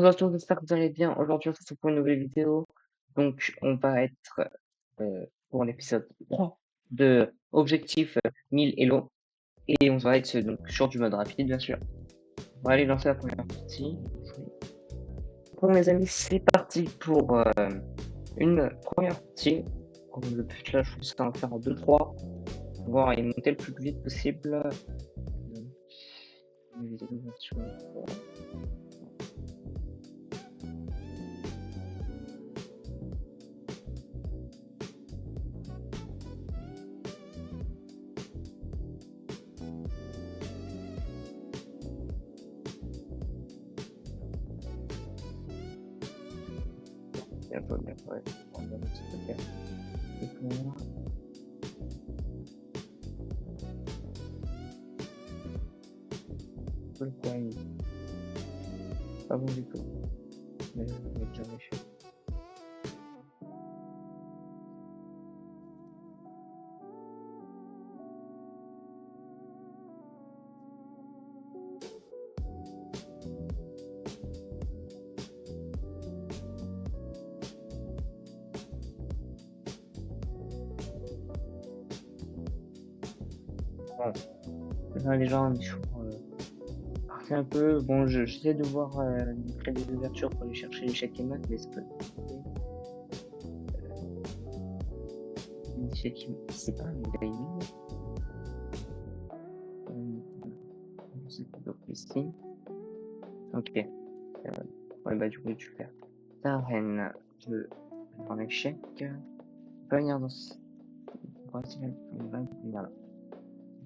Bonjour à tous, j'espère que vous allez bien. Aujourd'hui, on se retrouve pour une nouvelle vidéo. Donc, on va être pour l'épisode 3 de Objectif 1000 Elo. Et on va être donc sur du mode rapide, bien sûr. On va aller lancer la première partie. Bon, mes amis, c'est parti pour une première partie. Le but là, je vais en faire en 2-3. Voir et monter le plus vite possible. Bientôt, ouais. On va mettre ce côté. Et pour le coin, pas bon du tout. Mais on va déjà méfier. Bon, là, les gens, ils sont partis un peu. Bon, j'essaie de voir créer des ouvertures pour aller chercher les chèques et maths, mais c'est pas compliqué. Les chèques et maths, c'est pas un gaming. C'est plutôt ici. Ok. Ouais, bah, du coup, tu fais ta reine de dans l'échec. On peut venir dans ce. Voici la voilà.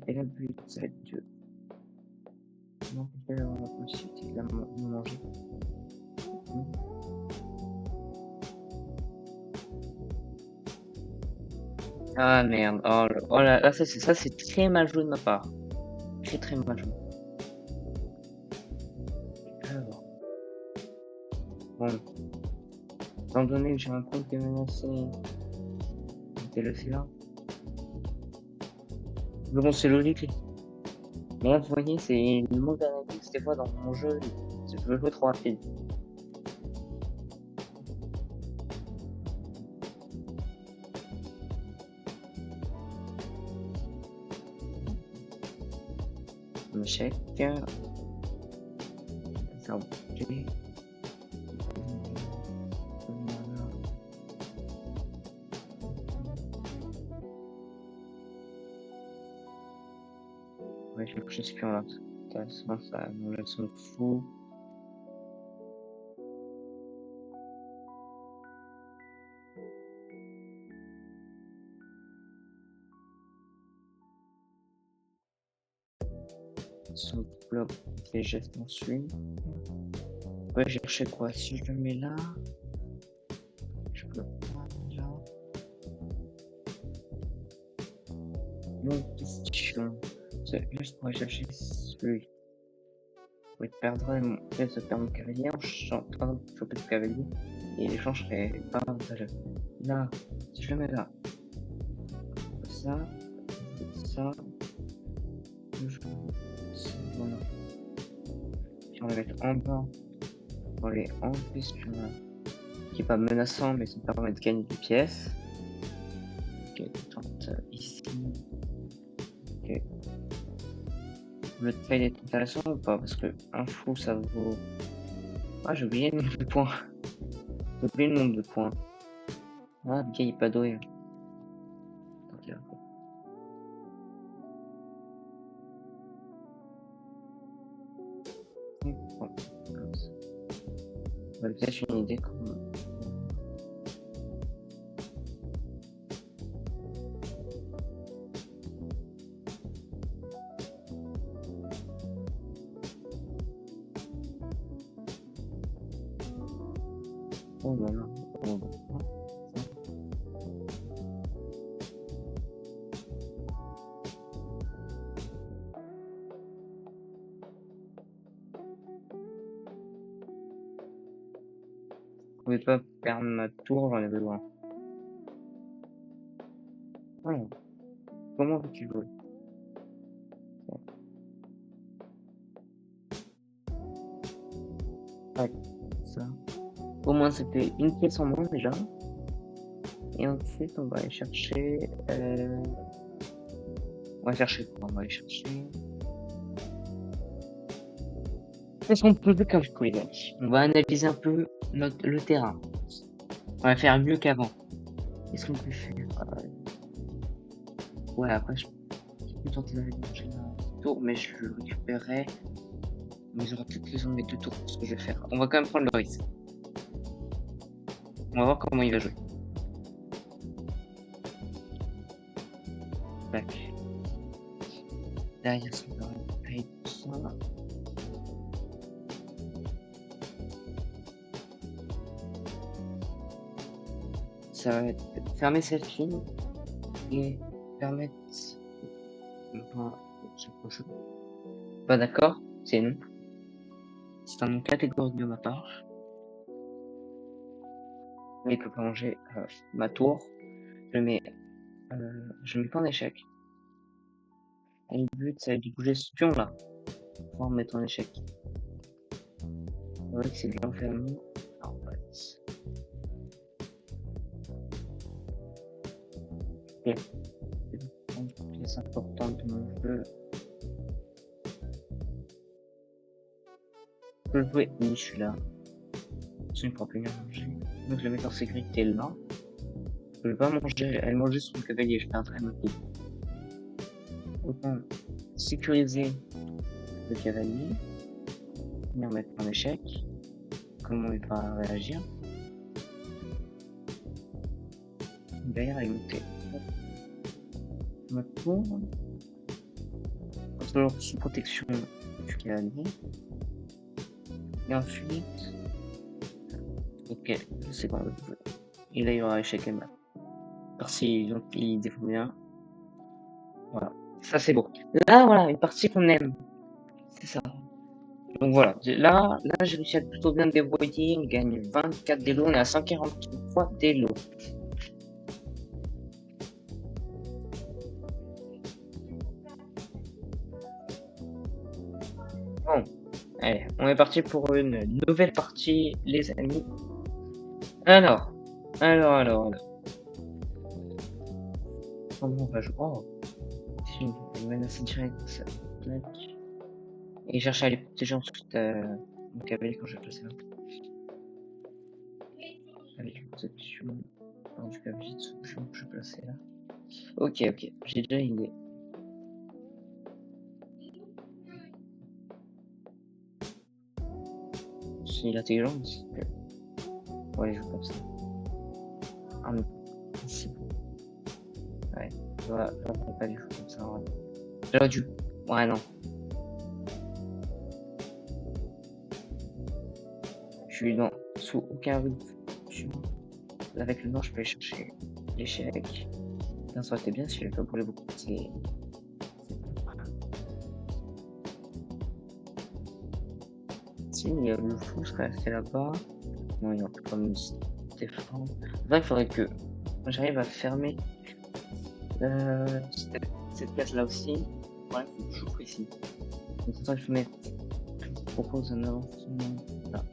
Et le but, ça va être de. Non, peut-être avoir la possibilité de la manger. Ah merde, oh là, ça c'est très mal joué de ma part. Très très mal joué. Alors, bon, étant donné que j'ai un compte qui est menacé, c'était le là. Mais bon, c'est logique. Mais là, vous voyez, c'est le manque d'analyse des fois dans mon jeu, je veux jouer trop rapide. Un échec. Ça, ok. Ouais, je suis espion là. Ça nous laisse fou. Son bloc, les gestes m'en suivent. Ouais, j'ai cherché quoi? Si je le mets là, je peux pas là. Une question. C'est juste pour aller chercher celui. Oui, perdre mon pièce de perdre mon cavalier en chantant de choper le cavalier. Et l'échange serait pas avantageux. Là, si je le mets là, ça, ça, voilà. Si on le met en bas, on les en plus, qui est pas menaçant, mais ça me permet de gagner des pièces. Ok, tente ici. Ok. Le trade est intéressant ou pas? Parce que un fou ça vaut. Ah, j'ai oublié le nombre de points. J'ai oublié le nombre de points. Ah, le gars il est pas doué. Ok, bon, comme ça. On va peut-être une idée comme. Oh voilà. Oh, bon. Je pouvais pas perdre ma tour, j'en ai besoin. Oh, comment veux-tu jouer? Ouais, ça. Au moins, c'était une pièce en moins déjà. Et ensuite, on va aller chercher... On va chercher quoi? On va aller chercher... Qu'est-ce qu'on peut calculer, mec? On va analyser un peu le terrain. On va faire mieux qu'avant. Qu'est-ce qu'on peut faire? Ouais, après, je peux tenter d'aller manger un tour, mais je le récupérerai. Mais j'aurai peut-être besoin de mes 2 tours pour ce que je vais faire. On va quand même prendre le risque. On va voir comment il va jouer. Tac. Derrière, ça va récupérer tout ça. Ça va être fermer cette ligne et permettre... Pas d'accord, c'est non. C'est un nom catégorique de ma part. Il peut pas manger ma tour. Je mets pas en échec. Et le but, c'est de bouger ce pion là pour me mettre en échec. C'est vrai que c'est bien fermé. En fait. Ok. C'est une pièce importante de mon jeu. Je peux jouer. Oui, je suis là. Je ne pourra plus bien manger. Donc je vais mettre en sécurité là. Je vais pas manger. Elle mange juste son cavalier. Je perdrai ma coup. Autant sécuriser le cavalier. Venir mettre en échec. Comment il va réagir. Derrière, il monter. Ma tour. Toujours sous protection du cavalier. Et ensuite. Ok, c'est bon. Et là, il y aura échec et mat. Partie, donc il défend bien. Voilà. Ça, c'est beau. Là, voilà, une partie qu'on aime. C'est ça. Donc voilà. Là, j'ai réussi à plutôt bien me débrouiller. On gagne 24 d'élo. On est à 143 d'élo. Bon. Allez, on est parti pour une nouvelle partie, les amis. Alors. Comment on va jouer? Oh. C'est une menace directe. Ça. Et cherche à aller protéger ensuite mon cavalier quand je vais passer là. Avec une protection du cavalier de solution que je vais placer là. Ok, j'ai déjà une idée. C'est intelligent aussi. Ouais, je joue comme ça. Ah, mais c'est bon. Ouais, j'aurais pas dû jouer comme ça. Ouais. J'aurais dû. Ouais, non. Je suis sous aucun rythme. Avec le nom, je peux aller chercher l'échec. Ça aurait été bien si j'avais pas brûlé beaucoup. C'est. Si, le fou serait resté là-bas. Non, il y a pas me défendre. En fait, il faudrait que j'arrive à fermer cette case là aussi. Ouais, il faut que je joue ici. Donc, c'est ça que je vais mettre. Je propose un avancement là.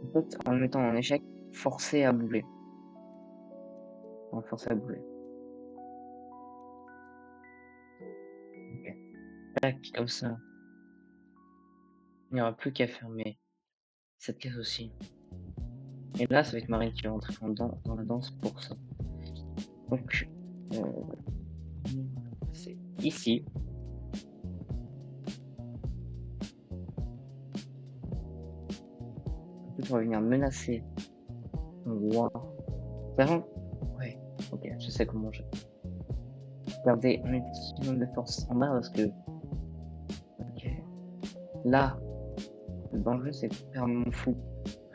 En fait, en le mettant en échec, forcer à bouger. On va forcer à bouger. Ok. Tac, comme ça. Il n'y aura plus qu'à fermer cette case aussi. Et là, ça va être Marine qui va rentrer dans la danse pour ça. Donc, c'est ici. On va venir menacer mon roi. Ouais, ok, je sais comment je garder un maximum de force en bas parce que. Ok. Là, le danger c'est de perdre mon fou.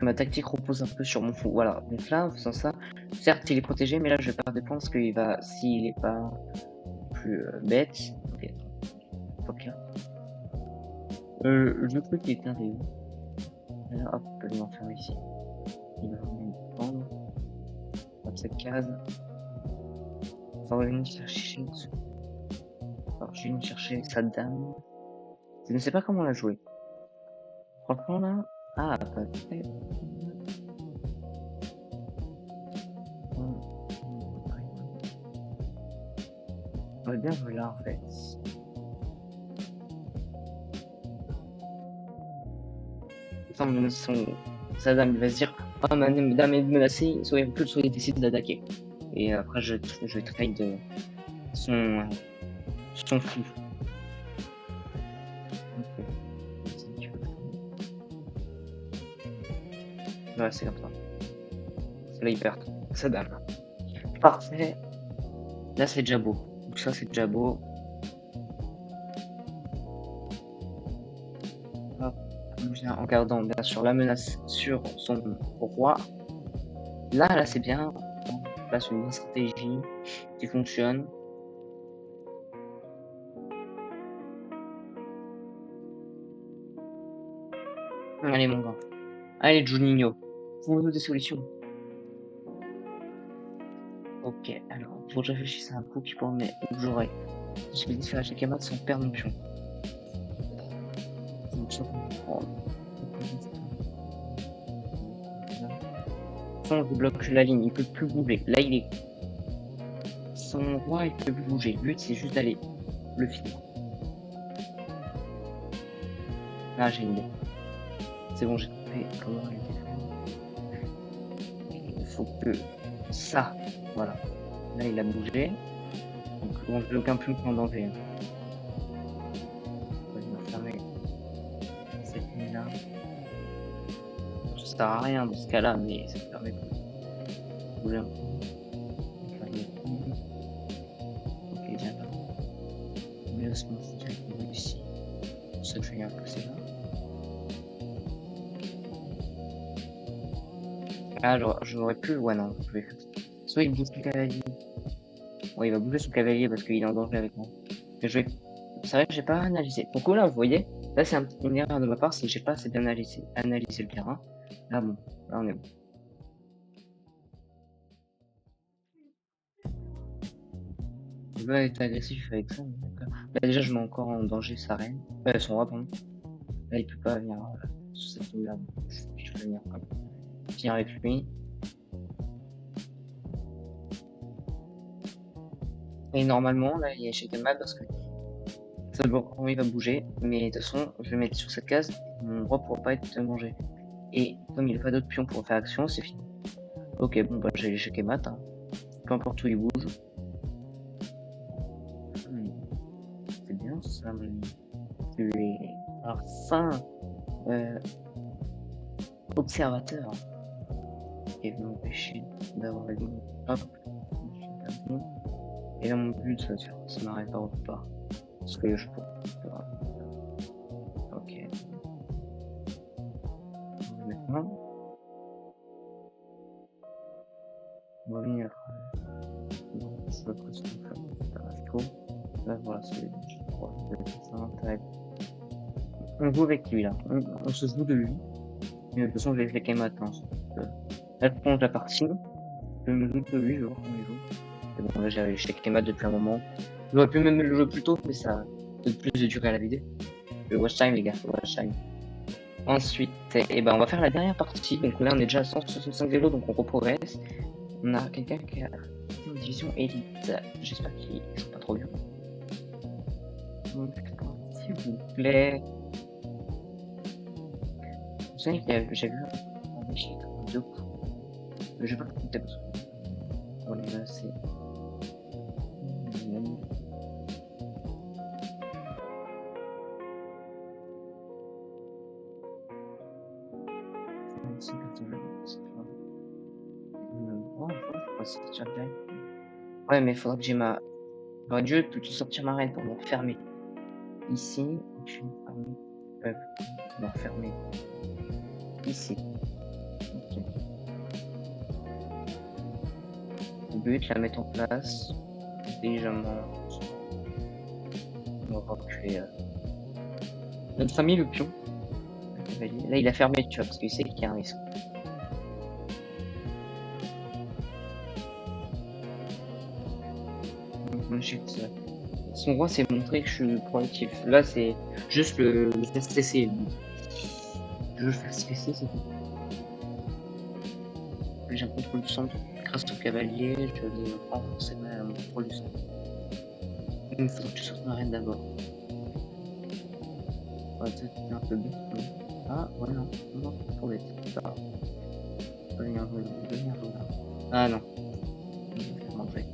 Ma tactique repose un peu sur mon fou. Voilà. Donc là, en faisant ça, certes il est protégé, mais là je vais perdre des points parce qu'il va. S'il est pas plus bête. Ok. Ok. Le truc est arrivé. Là, hop, je vais m'enfermer ici. Il va me prendre. cette case. On va venir chercher. Alors, je vais venir chercher sa dame. Je ne sais pas comment la jouer. Franchement, là. Ah, pas très. On va bien jouer là, en fait. Sa dame, il va se dire, ah, ma dame est menacée, soit il recule, soit il décide d'attaquer. Et après, je trade son fou. Ok. Ouais, c'est comme ça. Là, il perd sa dame. Parfait. Là, c'est déjà beau. Donc ça, c'est déjà beau. Hop. En gardant bien sûr la menace sur son roi. Là, c'est bien. On place une stratégie qui fonctionne. Allez, mon gars. Allez, Juninho. Trouvons-nous des solutions. Ok, alors, faut que je réfléchisse à un coup qui pourrait j'aurais. Je vais faire chaque mat sans perdre mon pion. Je bloque la ligne, il peut plus bouger. Là, il est. Son roi, il peut plus bouger. Le but, c'est juste d'aller le finir. Là, j'ai une idée. C'est bon, j'ai compris comment il était. Il faut que ça, voilà. Là, il a bougé. Donc, on ne veut aucun plus en danger. On va fermer cette ligne-là. Ça sert à rien dans ce cas-là, mais ça permet de bouger un peu. Ok, viens là. Mais là, ce qu'on se dit qu'on réussit. Ça, je vais un peu, c'est là. Ah, j'aurais pu. Ouais, non, je vais. Soit il bouge son cavalier. Ouais, il va bouger son cavalier parce qu'il est en danger avec moi. Mais je vais. C'est vrai que j'ai pas analysé. Pourquoi là, vous voyez? Là, c'est une erreur de ma part, c'est que j'ai pas assez bien analysé le terrain. Là, bon. Là, on est bon. Je veux être agressif avec ça. Là, déjà, je mets encore en danger sa reine. Son roi, pardon. Là, il peut pas venir sur cette ligne-là. Je peux venir avec lui. Et normalement, là, il y a échec de mal parce que ça quand il va bouger. Mais de toute façon, je vais mettre sur cette case. Mon roi pourra pas être mangé. Et comme il n'a pas d'autres pions pour faire action, c'est fini. Ok, bon, bah, j'ai l'échec et mat. Hein. Peu importe où il bouge. C'est bien ça, tu es un fin observateur qui va m'empêcher d'avoir la ligne. Hop. Et là, mon but, ça m'arrête pas autre part. Parce que je peux. Ok. Maintenant, on va venir. C'est pas possible de faire là, voilà, c'est on joue avec lui là, on se joue de lui. Mais de toute façon, je vais quand même attendre. Là, je prends la partie. Je me joue de lui, je vois comment il joue. Et bon, là, j'ai checké mat depuis un moment. J'aurais pu même le jouer plus tôt, mais ça donne plus de durée à la vidéo. Le watch time, les gars, le watch time. Ensuite, et ben, on va faire la dernière partie. Donc là, on est déjà à 165 vélos, donc on reprogresse. On a quelqu'un qui a une division élite. J'espère qu'il joue pas trop bien. Donc, s'il vous plaît. Vous savez que j'ai vu un échec en 2 coups. Mais je vais pas le compter parce que on est là, c'est. Ouais, mais il faudra que j'ai ma. J'aurais dû plutôt sortir ma reine pour me refermer. Ici, je vais me refermer. Ici. Ok. Le but, la mettre en place. Intelligemment. On va reculer. Notre famille, le pion. Là, il a fermé, tu vois, parce qu'il sait qu'il y a un risque. mon échec. Son roi, c'est montrer que je suis proactif. Là, c'est juste le faire stresser. Je veux faire stresser, c'est tout. J'ai un contrôle du centre. Grâce au cavalier, je vais renforcer mon contrôle du centre. Il faut que tu sortes ma reine d'abord. Ouais, c'est un peu bête. Ah, ouais, non, non, c'est trop bête. Ça va. Devenir là. Ah non. Je vais faire montrer.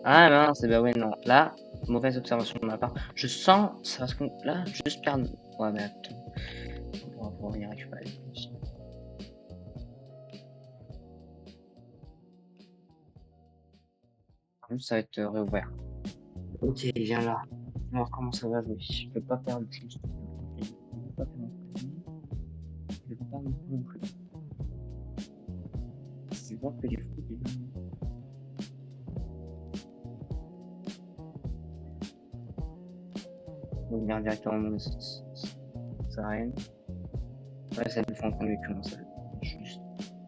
Ah mince, bah ouais, non. Là, mauvaise observation de ma part. Je sens, ça va se là, juste perdre. Ouais, mais attends. On va pouvoir y récupérer. Ça va être réouvert. Ok, viens là. On va voir comment ça va jouer. Je peux pas perdre le je peux pas perdre je peux pas non plus. C'est voir que les fous, on va venir directement sa reine. Ouais, ça défend encore mieux que moi, ça. Juste.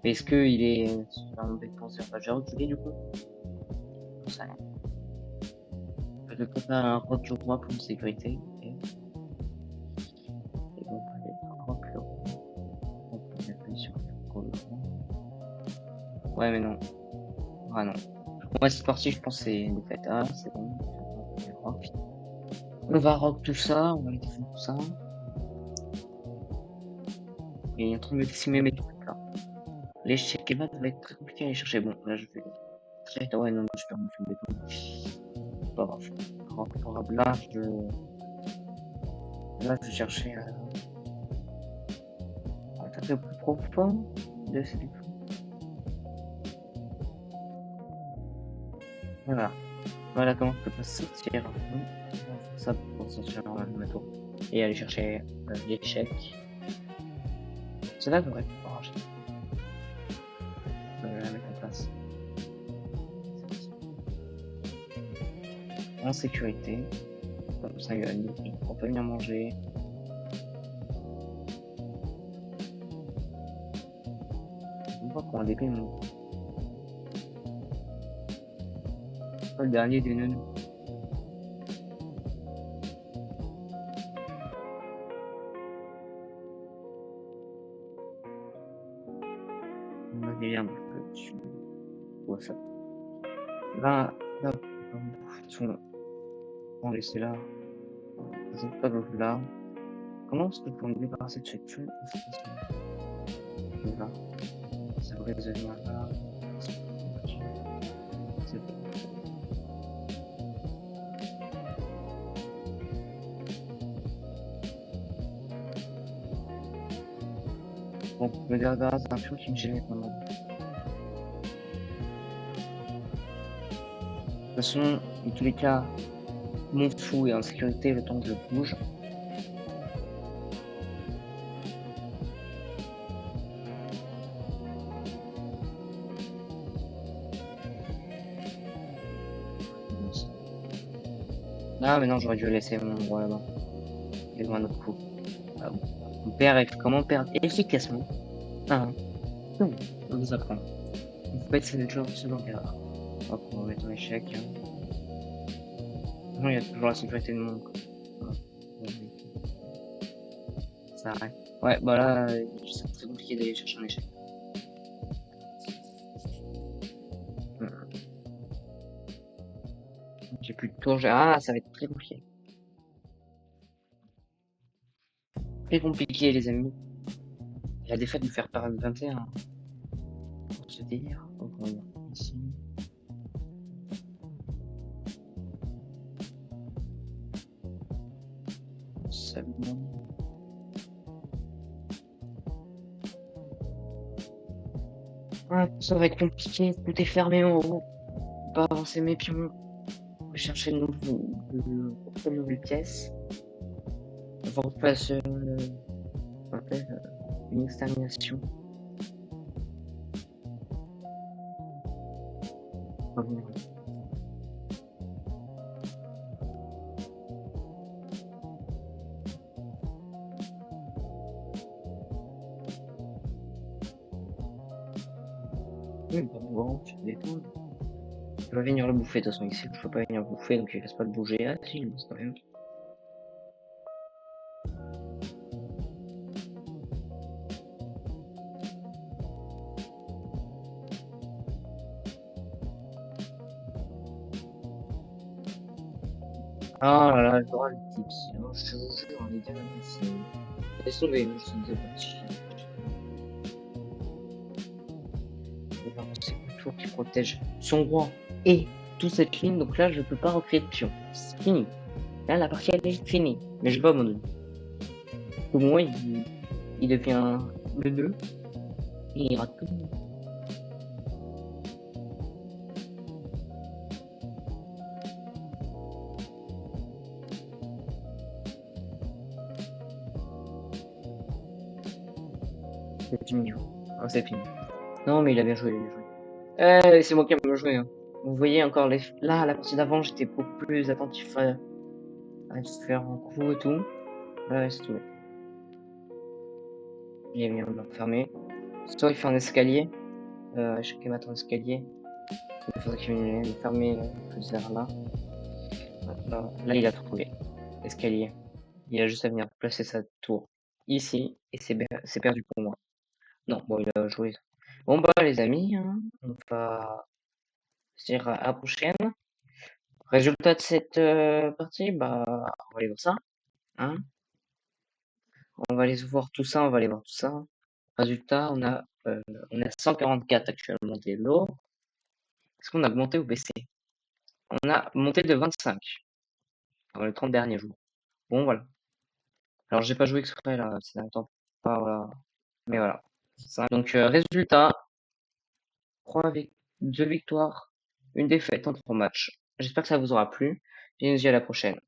Est-ce qu'il est super mauvais pour j'ai reculé du coup? Ça rien. Je vais préparer un roc du roi pour une sécurité. Et bon, allez, un roc le roi. On peut appuyer sur le roi. Ouais, mais non. Ah non. Moi, cette partie, je pense que c'est une défaite. Ah, c'est bon. On va rock tout ça, on va défendre tout ça. Et il est en train de me décimer mes trucs là. L'échec et va être très compliqué à aller chercher. Bon, là je vais très. Ouais, non, je perds mon fil béton. C'est pas grave. Rock, là, je vais chercher un attaquer plus profond de ces défauts. Voilà. Voilà comment je peux pas sortir. Ça pour sortir ma tour. Et aller chercher l'échec. C'est là que j'aurais pu ranger. Je vais la mettre en place. En sécurité. Comme ça, on peut venir manger. On voit qu'on a des paiements. Le dernier des nœuds. On a des liens dessus. Ouais, ça. Là, on va laisser là. Je ne pas de là. Comment est-ce que pour me débarrasser de cette tue? Là. Ça va venir là. Bon, me débarrasser d'un pion qui me gêne quand même. De toute façon, dans tous les cas, mon fou est en sécurité le temps que je bouge. Ah mais non, j'aurais dû laisser mon roi là-bas. Il y a un autre coup. Ah, bon. On perd comment perdre efficacement. Ah, non, on vous apprend. Il faut pas être selon l'erreur. Hop, on va mettre en échec. Non, il y a toujours la sécurité de mon. Ça arrête. Ouais, bah là, c'est très compliqué d'aller chercher un échec. J'ai plus de tour. Ah, ça va être très compliqué. Très compliqué, les amis. La défaite de faire par 21. Pour ce délire. Donc, on va ici. Ouais, ça va être compliqué, tout est fermé en haut. Pas avancer mes pions. Je vais chercher une nouvelle pièce. Il faut qu'on fasse une extermination. Oui, bah, bon, tu te détends. Il va venir le bouffer, de toute façon, ici, je peux pas venir le bouffer, donc il reste pas de bouger. Ah, si, il quand même. Ah là là, j'adore le tips. Oh, je te jure, les gars, c'est sauvé, je suis désolé. C'est le tour qui protège son roi et toute cette ligne, donc là, je peux pas recréer de pion. C'est fini. Là, la partie, elle est finie. Mais je vais pas abandonner. Au moins, il devient le 2 et il rate tout. C'est fini. Ah, c'est fini. Non, mais il a bien joué, il a bien joué. C'est moi qui ai bien joué. Hein. Vous voyez encore les... Là, la partie d'avant, j'étais beaucoup plus attentif à se faire un coup et tout. Là, c'est tout. Il vient de fermer. Soit il fait un escalier. Je sais qu'il m'attend escalier. Il faudrait qu'il vienne le fermer plus vers là. Là, il a trouvé. Escalier. Il a juste à venir placer sa tour ici. Et c'est perdu pour moi. Non, bon, il a joué. Bon, bah, les amis, hein, on va se dire à la prochaine. Résultat de cette partie, bah, on va aller voir ça. Hein. On va aller voir tout ça, on va aller voir tout ça. Résultat, on a 144 actuellement d'élo. Est-ce qu'on a augmenté ou baissé? On a monté de 25 dans les 30 derniers jours. Bon, voilà. Alors, j'ai pas joué exprès là, c'est un temps. Pas, voilà. Mais voilà. Donc, résultat, 2 victoires, une défaite en 3 matchs. J'espère que ça vous aura plu. Et nous dit à la prochaine.